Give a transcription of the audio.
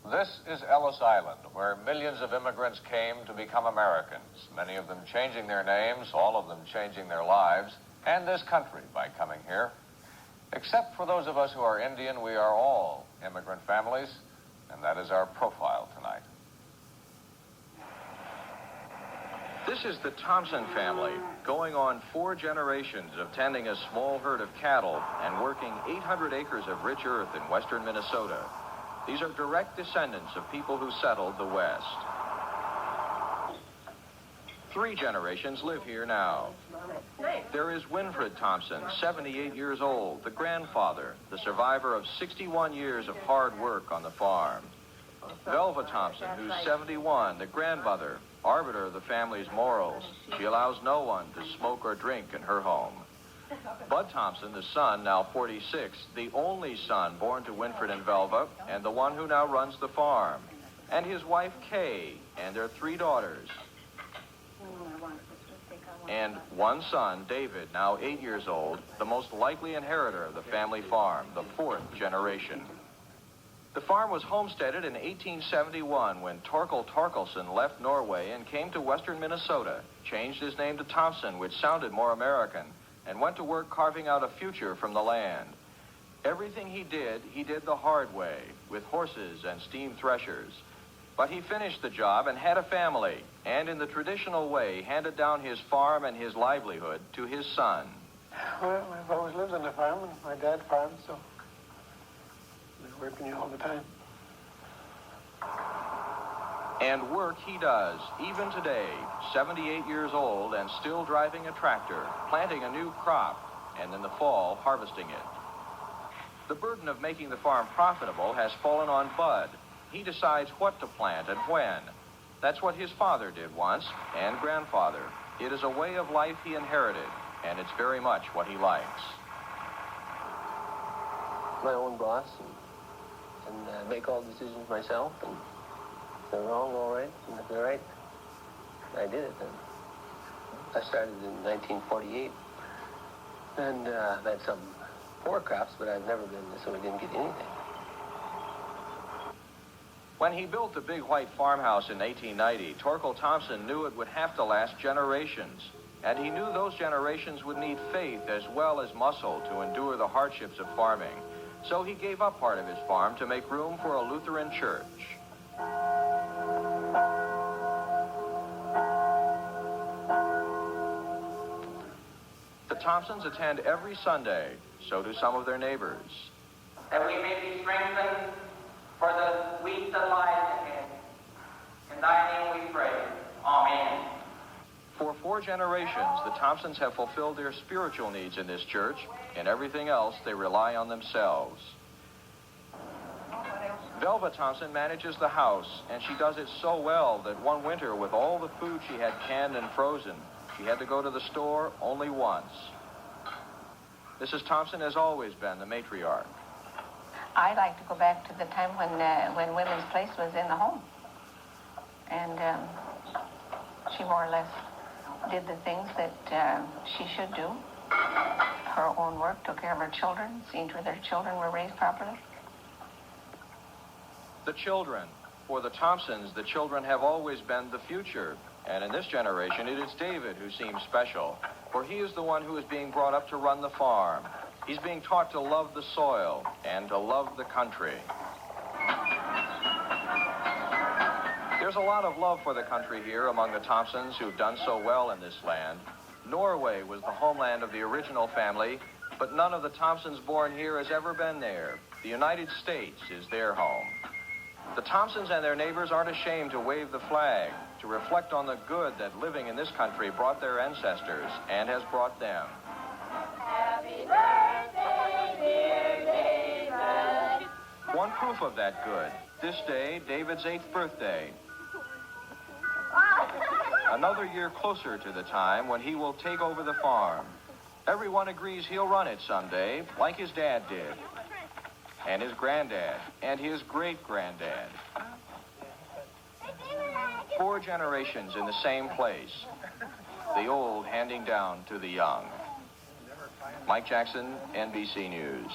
This is Ellis Island, where millions of immigrants came to become Americans, many of them changing their names, all of them changing their lives, and this country by coming here. Except for those of us who are Indian, we are all immigrant families, and that is our profile tonight. This is the Thompson family, going on 4 generations of tending a small herd of cattle and working 800 acres of rich earth in western Minnesota. These are direct descendants of people who settled the West. 3 generations live here now. There is Winfred Thompson, 78 years old, the grandfather, the survivor of 61 years of hard work on the farm. Velva Thompson, who's 71, the grandmother, arbiter of the family's morals. She allows no one to smoke or drink in her home. Bud Thompson, the son, now 46, the only son born to Winfred and Velva, and the one who now runs the farm. And his wife, Kay, and their 3 daughters. And 1 son, David, now 8 years old, the most likely inheritor of the family farm, the 4th generation. The farm was homesteaded in 1871 when Torkel Torkelson left Norway and came to western Minnesota, changed his name to Thompson, which sounded more American, and went to work carving out a future from the land. Everything he did the hard way, with horses and steam threshers. But he finished the job and had a family, and in the traditional way handed down his farm and his livelihood to his son. Well, I've always lived on the farm, and my dad farmed, so we're working here all the time. And work he does, even today, 78 years old and still driving a tractor, planting a new crop, and in the fall, harvesting it. The burden of making the farm profitable has fallen on Bud. He decides what to plant and when. That's what his father did once, and grandfather. It is a way of life he inherited, and it's very much what he likes. My own boss, and make all decisions myself, and if they're wrong, all right, and if they're right, I did it. And I started in 1948, and I've had some poor crops, but I've never been, so we didn't get anything. When he built the big white farmhouse in 1890, Torkel Thompson knew it would have to last generations. And he knew those generations would need faith as well as muscle to endure the hardships of farming. So he gave up part of his farm to make room for a Lutheran church. The Thompsons attend every Sunday, so do some of their neighbors. That we may be strengthened for the week that lies ahead. In thy name we pray. Amen. For 4 generations, the Thompsons have fulfilled their spiritual needs in this church. In everything else, they rely on themselves. Velva Thompson manages the house, and she does it so well that one winter, with all the food she had canned and frozen, she had to go to the store only once. Mrs. Thompson has always been the matriarch. I like to go back to the time when women's place was in the home. And she more or less did the things that she should do. Her own work, took care of her children, seen to her their children were raised properly. The children. For the Thompsons, the children have always been the future. And in this generation, it is David who seems special, for he is the one who is being brought up to run the farm. He's being taught to love the soil and to love the country. There's a lot of love for the country here among the Thompsons who've done so well in this land. Norway was the homeland of the original family, but none of the Thompsons born here has ever been there. The United States is their home. The Thompsons and their neighbors aren't ashamed to wave the flag, to reflect on the good that living in this country brought their ancestors and has brought them. Happy birthday, dear David. One proof of that good, this day, David's 8th birthday. Another year closer to the time when he will take over the farm. Everyone agrees he'll run it someday, like his dad did, and his granddad, and his great-granddad. 4 generations in the same place, the old handing down to the young. Mike Jackson, NBC News.